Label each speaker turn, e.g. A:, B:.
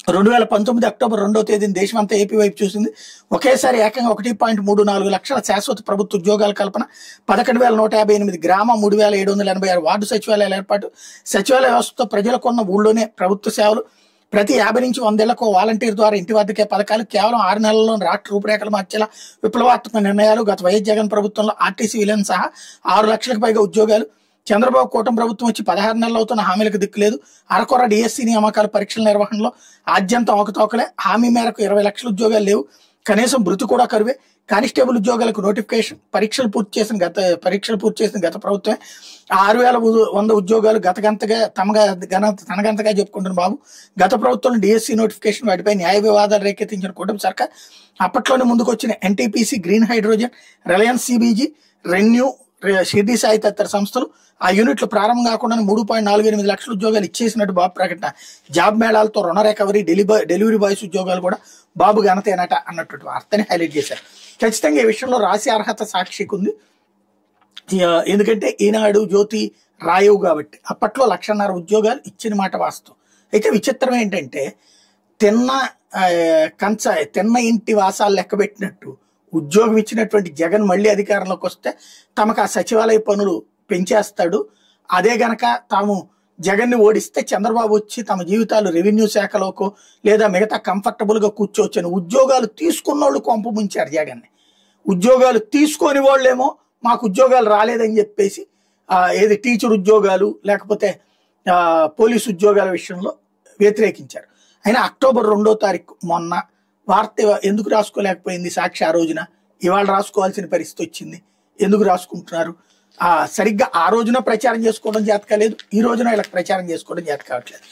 A: 2019 October 2వ తేదీన దేశమంతా ఏపీ వైపు చూసింది. ఒకేసారి ఏకంగా 1.34 లక్షల శాశ్వత ప్రభుత్వ ఉద్యోగాల కల్పన, 11,158 గ్రామ, 3,786 వార్డు సచివాలయాల ఏర్పాటు, సచివాలయ వ్యవస్థతో ప్రజలకు ఉన్న ఊళ్ళోనే ప్రభుత్వ సేవలు, ప్రతి 50 నుంచి 100 ఏళ్లకు వాలంటీర్ ద్వారా ఇంటి వద్దకే పథకాలు, కేవలం 6 నెలల్లో రాష్ట్ర రూపురేఖలు మార్చేలా విప్లవాత్మక నిర్ణయాలు, గత వైఎస్ జగన్ ప్రభుత్వంలో ఆర్టీసీ విలీనం సహా 6 లక్షలకు పైగా ఉద్యోగాలు, చంద్రబాబు కూటమి ప్రభుత్వం వచ్చి 16 నెలలు అవుతున్న హామీలకు దిక్కులేదు, అరకొర డిఎస్సీ నియామకాల పరీక్షల నిర్వహణలో ఆద్యంతం అవకతవకలే, హామీ మేరకు 20 లక్షల ఉద్యోగాలు లేవు, కనీసం భృతి కూడా కరువే, కానిస్టేబుల్ ఉద్యోగాలకు నోటిఫికేషన్, పరీక్షలు పూర్తి చేసిన గత ప్రభుత్వమే, 6,100 ఉద్యోగాలు గతగంతగా తనగంతగా చెప్పుకుంటున్న బాబు, గత ప్రభుత్వంలో డిఎస్సీ నోటిఫికేషన్, వాటిపై న్యాయ వివాదాలు రేకెత్తించిన కూటమి సర్కార్, అప్పట్లోనే ముందుకు వచ్చిన NTPC, green hydrogen, Reliance CBG, renew, Shirdi Sai తదితర సంస్థలు ఆ యూనిట్లు ప్రారంభం కాకుండా 3.48 లక్షల ఉద్యోగాలు ఇచ్చేసినట్టు బాబు ప్రకటన, జాబ్ మేళాలతో రుణ రికవరీ, డెలివరీ బాయ్స్ ఉద్యోగాలు కూడా బాబు ఘనతేనట అన్నట్టు వార్తని హైలైట్ చేశారు. ఖచ్చితంగా ఈ విషయంలో రాసి అర్హత సాక్షికి ఉంది. ఎందుకంటే ఈనాడు, జ్యోతి రాయవు కాబట్టి అప్పట్లో 1,50,000 ఉద్యోగాలు ఇచ్చిన మాట వాస్తవం. అయితే విచిత్రం ఏంటంటే తిన్న ఇంటి వాసాలు లెక్కబెట్టినట్టు ఉద్యోగం ఇచ్చినటువంటి జగన్ మళ్ళీ అధికారంలోకి వస్తే తమకు ఆ సచివాలయ పనులు పెంచేస్తాడు. అదే గనక తాము జగన్ని ఓడిస్తే చంద్రబాబు వచ్చి తమ జీవితాలు రెవెన్యూ శాఖలోకో లేదా మిగతా కంఫర్టబుల్గా కూర్చోవచ్చని ఉద్యోగాలు తీసుకున్న వాళ్ళు కొంప ముంచారు జగన్ని. ఉద్యోగాలు తీసుకొని వాళ్ళేమో మాకు ఉద్యోగాలు రాలేదని చెప్పేసి ఏది టీచర్ ఉద్యోగాలు లేకపోతే పోలీసు ఉద్యోగాల విషయంలో వ్యతిరేకించారు. అయినా అక్టోబర్ 2వ తారీఖు మొన్న వార్త ఎందుకు రాసుకోలేకపోయింది సాక్షి? ఆ రోజున ఇవాళ రాసుకోవాల్సిన పరిస్థితి వచ్చింది. ఎందుకు రాసుకుంటున్నారు? సరిగ్గా ఆ రోజున ప్రచారం చేసుకోవడం చేత కాలేదు, ఈ రోజున వీళ్ళకి ప్రచారం చేసుకోవడం చేత కావట్లేదు.